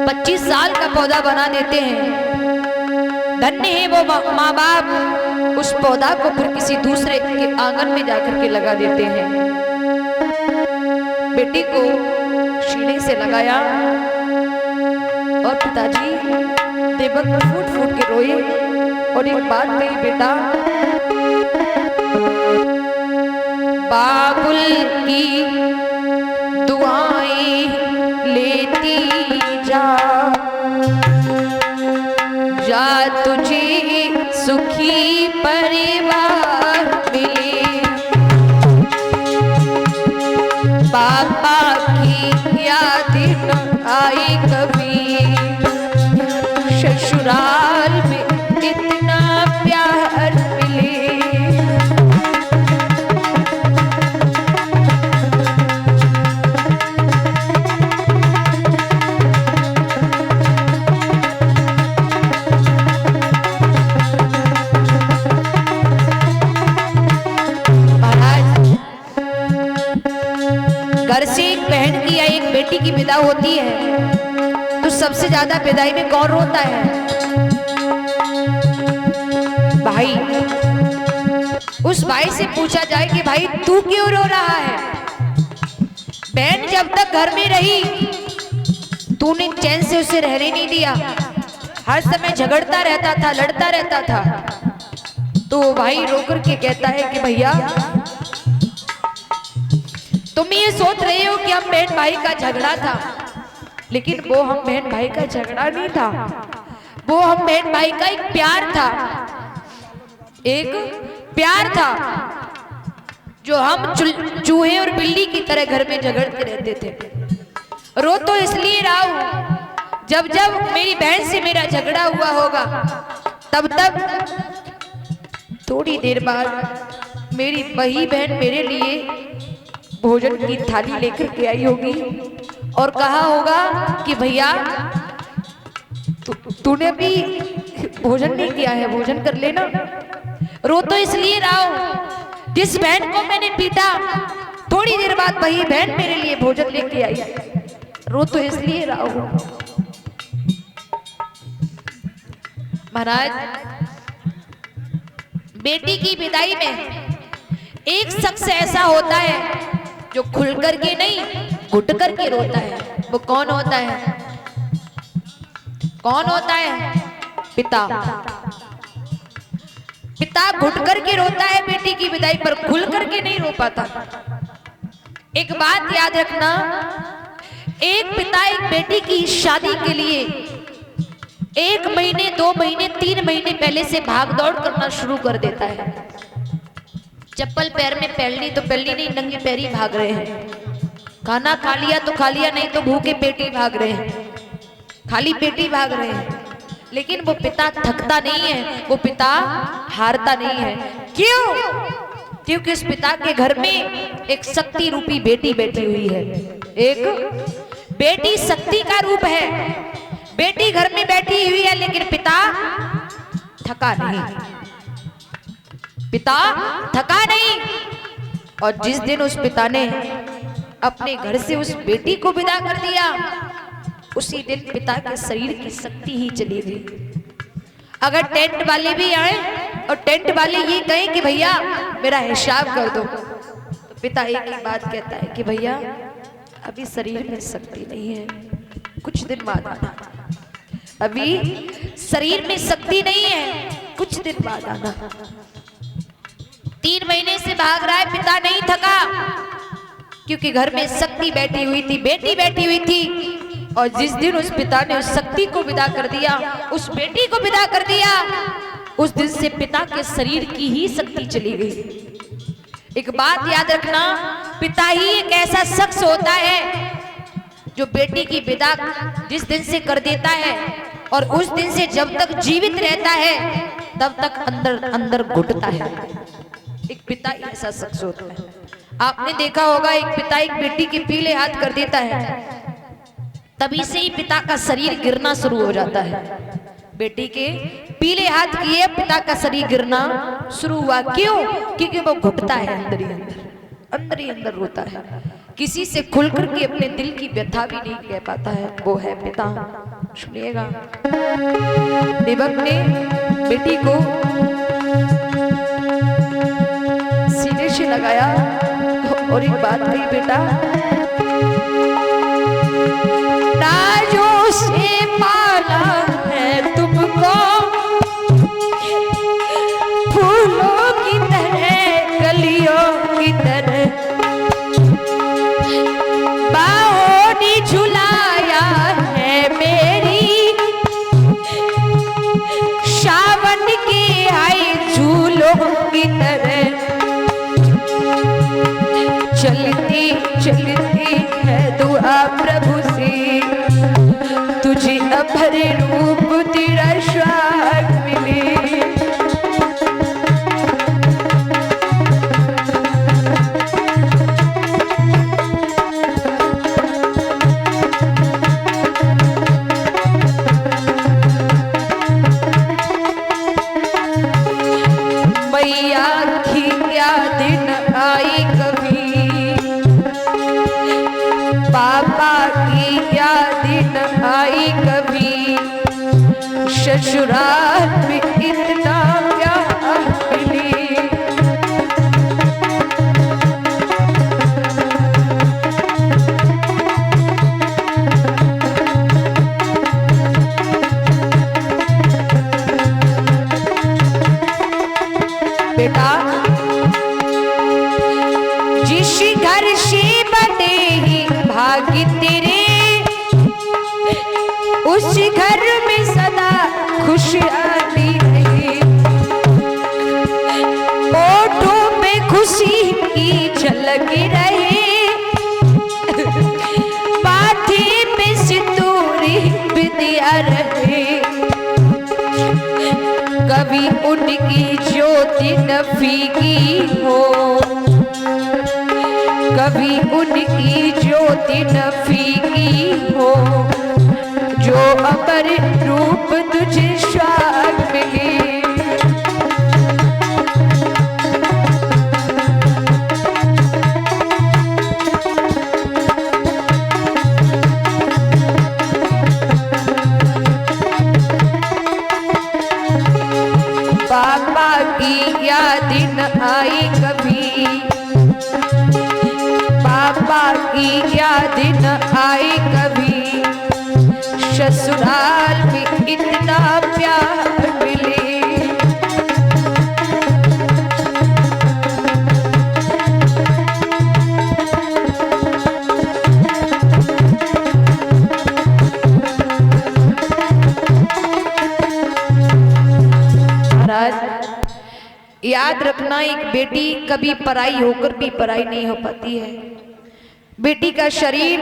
25 साल का पौधा बना देते हैं। धन्य है वो माँ बाप, उस पौधा को फिर किसी दूसरे के आंगन में जाकर के लगा देते हैं। बेटी को शीने से लगाया और पिताजी देवक फूट फूट के रोए और एक बात कही, बेटा बाबुल की दुआएं लेती जा, जा तुझे सुखी परिवार मिले। पापा की याद न आई कभी, ससुराल में इतना प्यार मिले। घर से एक बहन की या एक बेटी की विदा होती है तो सबसे ज्यादा विदाई में कौन रोता है? भाई। उस भाई से पूछा जाए कि भाई तू क्यों रो रहा है? बहन जब तक घर में रही तूने चैन से उसे रहने नहीं दिया, हर समय झगड़ता रहता था, लड़ता रहता था। तो भाई रोकर के कहता है कि भैया तुम ये सोच रहे हो कि हम बहन भाई का झगड़ा था, लेकिन वो हम बहन भाई का झगड़ा नहीं था, वो हम बहन भाई का एक प्यार था, एक प्यार था जो हम चूहे और बिल्ली की तरह घर में झगड़ते रहते थे। रो तो इसलिए रहा हूं, जब जब मेरी बहन से मेरा झगड़ा हुआ होगा तब तब थोड़ी देर बाद मेरी वही बहन मेरे लिए भोजन की थाली लेकर के आई होगी और कहा होगा कि भैया तूने अभी भोजन नहीं किया है, भोजन कर लेना। रो तो इसलिए रहा हूं, जिस बहन को मैंने पीटा थोड़ी देर बाद वही बहन मेरे लिए भोजन लेके आई। रो तो इसलिए रहा हूं। महाराज, बेटी की विदाई में एक शख्स ऐसा होता है जो खुल करके नहीं घुट करके रोता है। वो कौन होता है? कौन होता है? पिता। पिता घुट करके रोता है बेटी की विदाई पर, खुल करके नहीं रो पाता। एक बात याद रखना, एक पिता एक बेटी की शादी के लिए 1 महीने 2 महीने 3 महीने पहले से भाग दौड़ करना शुरू कर देता है। चप्पल पैर में पहननी तो पहननी नहीं, नंगे पैरी भाग रहे हैं। खाना खा लिया तो खा लिया, नहीं तो भूखे पेटी भाग रहे हैं, खाली पेटी भाग रहे हैं। लेकिन वो पिता थकता नहीं है, वो पिता हारता नहीं है। क्यों? क्योंकि उस पिता के घर में एक शक्ति रूपी बेटी बैठी हुई है। एक बेटी शक्ति का रूप है। बेटी घर में बैठी हुई है लेकिन पिता थका नहीं, पिता थका नहीं। और जिस दिन उस पिता ने अपने घर से उस बेटी को विदा कर दिया, उसी दिन पिता के शरीर की शक्ति ही चली गई। अगर टेंट वाले भी आए और टेंट वाले ये कहें कि भैया मेरा हिसाब कर दो, तो पिता एक ही बात कहता है कि भैया अभी शरीर में शक्ति नहीं है, कुछ दिन बाद आना। अभी शरीर में शक्ति नहीं है, कुछ दिन बाद आना। 3 महीने से भाग रहा है, पिता नहीं थका क्योंकि घर में शक्ति बैठी हुई थी, बेटी बैठी हुई थी। और जिस दिन उस पिता ने उस शक्ति को विदा कर दिया, उस बेटी को विदा कर दिया, उस दिन से पिता के शरीर की ही शक्ति चली गई। एक बात याद रखना, पिता ही एक ऐसा शख्स होता है जो बेटी की विदा जिस दिन से कर देता है और उस दिन से जब तक जीवित रहता है तब तक अंदर अंदर घुटता है। एक पिता ही ऐसा शख्स होता है। आपने देखा होगा, एक पिता एक बेटी के पीले हाथ कर देता है, तभी से ही पिता का शरीर गिरना शुरू हो जाता है। बेटी के पीले हाथ किए, पिता का शरीर गिरना शुरू हुआ। क्यों? क्योंकि वो घुटता है, अंदर ही अंदर रोता है। किसी से खुल करके अपने दिल की व्यथा भी नहीं कह पाता है, वो है पिता। सुनिएगा, देवक ने बेटी को सीने से लगाया और एक बात कही, बेटा नाजों से पाला है तुमको, फूलों की तरह कलियों की तरह, बाहों ने झुलाया है मेरी, सावन के आए झूलों की तरह, चलती चलती है दुआ प्रभु से, तुझे अभर रूप तेरा स्वाग मिले। मैया की क्या दिन आई कभी, पापा की क्या दिन आई कभी, ससुराल में इतना प्यार मिली। बेटा जिस घर से बने ही भाग्य तेरे, उस घर में सदा खुशहाली रहे, ओठों में खुशी की झलक रहे, माथे में सिंदूरी बिंदिया रहे, कभी उनकी ज्योति न फीकी हो, कभी उनकी ज्योति न फीकी हो, जो अमर रूप तुझे स्वाग मिले। पापा की याद न आई कभी, पापा की याद न आई कभी, ससुराल में इतना प्यार मिले। याद रखना, एक बेटी कभी पराई होकर भी पराई नहीं हो पाती है। बेटी का शरीर